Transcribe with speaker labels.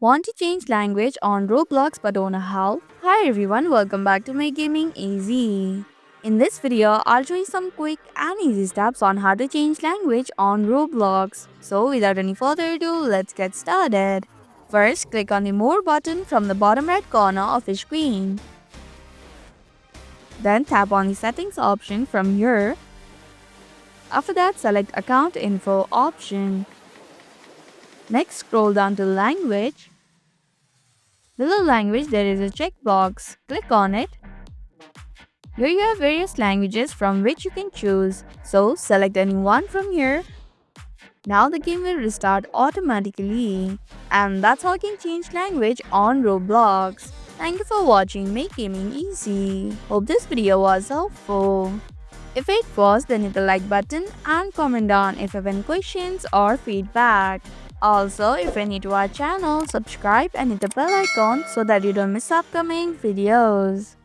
Speaker 1: Want to change language on Roblox but don't know how? Hi everyone, welcome back to Make Gaming Easy. In this video, I'll show you some quick and easy steps on how to change language on Roblox. So without any further ado, let's get started. First, click on the More button from the bottom right corner of your screen. Then tap on the Settings option from here. After that, select Account Info option. Next, scroll down to Language. Below language, there is a checkbox. Click on it. Here you have various languages from which you can choose. So select any one from here. Now the game will restart automatically. And that's how you can change language on Roblox. Thank you for watching Make Gaming Easy. Hope this video was helpful. If it was, then hit the like button and comment down if you have any questions or feedback. Also, if you're new to our channel, subscribe and hit the bell icon so that you don't miss upcoming videos.